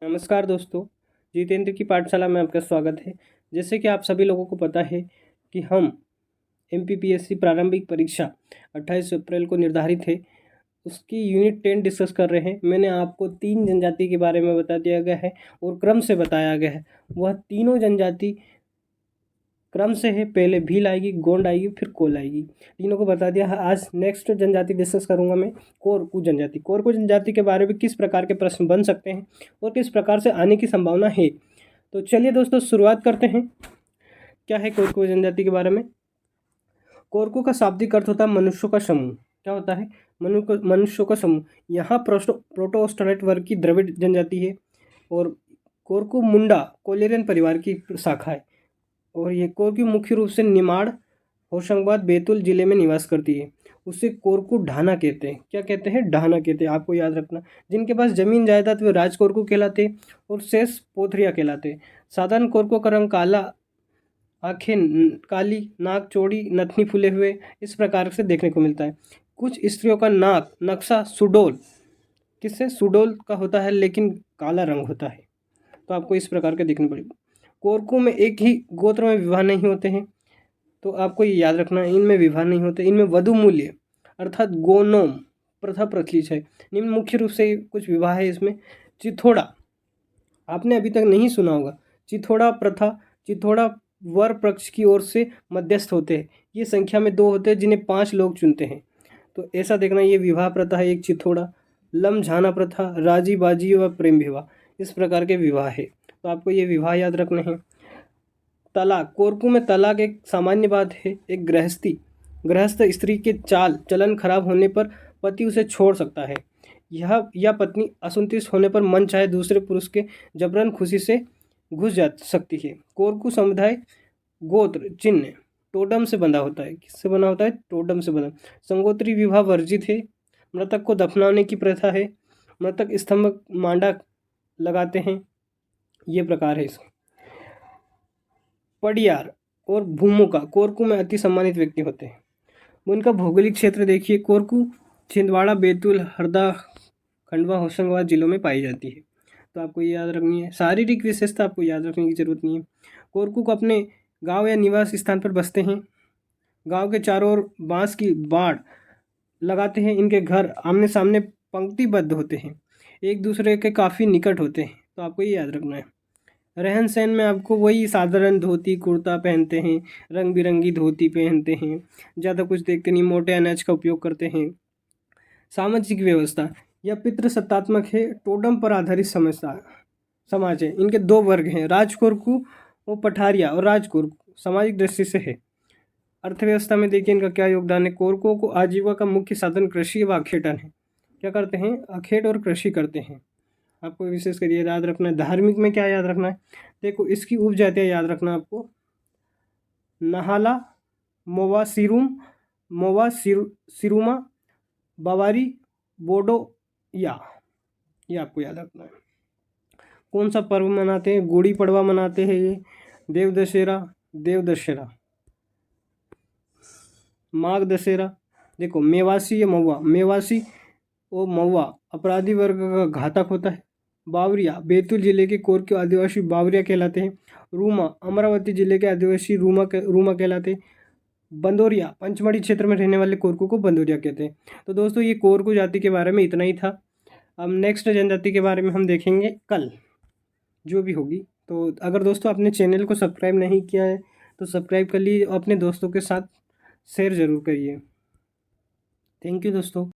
नमस्कार दोस्तों, जितेंद्र की पाठशाला में आपका स्वागत है। जैसे कि आप सभी लोगों को पता है कि हम एमपीपीएससी प्रारंभिक परीक्षा 28 अप्रैल को निर्धारित है, उसकी यूनिट 10 डिस्कस कर रहे हैं। मैंने आपको 3 जनजाति के बारे में बता दिया गया है और क्रम से बताया गया है। वह तीनों जनजाति क्रम से है, पहले भील आएगी, गोंड आएगी, फिर कोल आएगी। तीनों को बता दिया है। आज नेक्स्ट जनजाति डिस्कस करूंगा मैं, कोरकू जनजाति। कोरकू जनजाति के बारे में किस प्रकार के प्रश्न बन सकते हैं और किस प्रकार से आने की संभावना है। तो चलिए दोस्तों शुरुआत करते हैं। क्या है कोरकू जनजाति के बारे में? कोरकू का शाब्दिक अर्थ होता है मनुष्यों का समूह। क्या होता है? मनुष्यों का समूह। यहाँ प्रोटोस्टरेट वर्ग की द्रविड़ जनजाति है और कोरकू मुंडा कोलेरियन परिवार की शाखा है। और ये कोरकू मुख्य रूप से निमाड़, होशंगाबाद, बैतूल जिले में निवास करती है। उसे कोरकू ढाना कहते हैं। क्या कहते हैं? ढाना कहते हैं। आपको याद रखना। जिनके पास जमीन जायदाद वे राज कोरकू कहलाते और शेष पोथरिया कहलाते। साधारण कोरकू का रंग काला, आंखें काली, नाक चौड़ी, नथनी फूले हुए, इस प्रकार से देखने को मिलता है। कुछ स्त्रियों का नाक नक्शा सुडोल, किससे? सुडोल का होता है, लेकिन काला रंग होता है। तो आपको इस प्रकार के देखने पड़ेगा। कोरकू में एक ही गोत्र में विवाह नहीं होते हैं, तो आपको ये याद रखना है, इनमें विवाह नहीं होते। इनमें वधु मूल्य अर्थात गोनोम प्रथा प्रचलित है। निम्न मुख्य रूप से कुछ विवाह है इसमें। चिथोड़ा, आपने अभी तक नहीं सुना होगा। चिथोड़ा प्रथा, चिथोड़ा वर पक्ष की ओर से मध्यस्थ होते हैं। ये संख्या में 2 होते हैं जिन्हें 5 लोग चुनते हैं। तो ऐसा देखना, ये विवाह प्रथा है एक चिथोड़ा। लमझाना प्रथा, राजी बाजी व प्रेम विवाह, इस प्रकार के विवाह है। तो आपको ये विवाह याद रखने हैं। तलाक, कोरकू में तलाक एक सामान्य बात है। एक गृहस्थ स्त्री के चाल चलन खराब होने पर पति उसे छोड़ सकता है। यह या पत्नी असंतुष्ट होने पर मन चाहे दूसरे पुरुष के जबरन खुशी से घुस जा सकती है। कोरकू समुदाय गोत्र चिन्ह टोटम से बंधा होता है। किससे बना होता है? टोटम से बंधा। संगोत्री विवाह वर्जित है। मृतक को दफनाने की प्रथा है। मृतक स्तंभ मांडा लगाते हैं। ये प्रकार है इसका। पडियार और भूमुका कोरकू में अति सम्मानित व्यक्ति होते हैं। उनका भौगोलिक क्षेत्र देखिए। कोरकू छिंदवाड़ा, बैतूल, हरदा, खंडवा, होशंगाबाद जिलों में पाई जाती है। तो आपको ये याद रखनी है। शारीरिक विशेषता आपको याद रखने की जरूरत नहीं है। कोरकू को अपने गांव या निवास स्थान पर बसते हैं। गांव के चारों ओर बांस की बाड़ लगाते हैं। इनके घर आमने सामने पंक्तिबद्ध होते हैं, एक दूसरे के काफ़ी निकट होते हैं। तो आपको ये याद रखना है। रहन सहन में आपको वही साधारण धोती कुर्ता पहनते हैं, रंग बिरंगी धोती पहनते हैं, ज़्यादा कुछ देखते नहीं, मोटे अनाज का उपयोग करते हैं। सामाजिक व्यवस्था यह पितृसत्तात्मक है, टोटम पर आधारित समाज है। इनके 2 वर्ग हैं, राजकोरकू और पठारिया। और राजकोरकू सामाजिक दृष्टि से है। अर्थव्यवस्था में देखिए इनका क्या योगदान है। कोरकुओं को आजीविका का मुख्य साधन कृषि व अखेटन है। क्या करते हैं? अखेट और कृषि करते हैं। आपको विशेष कर ये याद रखना है। धार्मिक में क्या याद रखना है? देखो इसकी उपजातियाँ याद रखना आपको। नहाला, मोवा सिरुमा, बावारी, बोडो या, ये आपको याद रखना है। कौन सा पर्व मनाते हैं? गुड़ी पड़वा मनाते हैं ये। देव दशहरा, माघ दशहरा। देखो मेवासी या महुआ, मेवासी और महुआ अपराधी वर्ग का घातक होता है। बावरिया बैतूल जिले के कोरकू आदिवासी बावरिया कहलाते हैं। रूमा अमरावती जिले के आदिवासी रूमा कहलाते हैं। बंदोरिया पंचमढ़ी क्षेत्र में रहने वाले कोरकू को बंदोरिया कहते हैं। तो दोस्तों ये कोरकू जाति के बारे में इतना ही था। अब नेक्स्ट जनजाति के बारे में हम देखेंगे कल, जो भी होगी। तो अगर दोस्तों आपने चैनल को सब्सक्राइब नहीं किया है तो सब्सक्राइब कर लीजिए, अपने दोस्तों के साथ शेयर ज़रूर करिए। थैंक यू दोस्तों।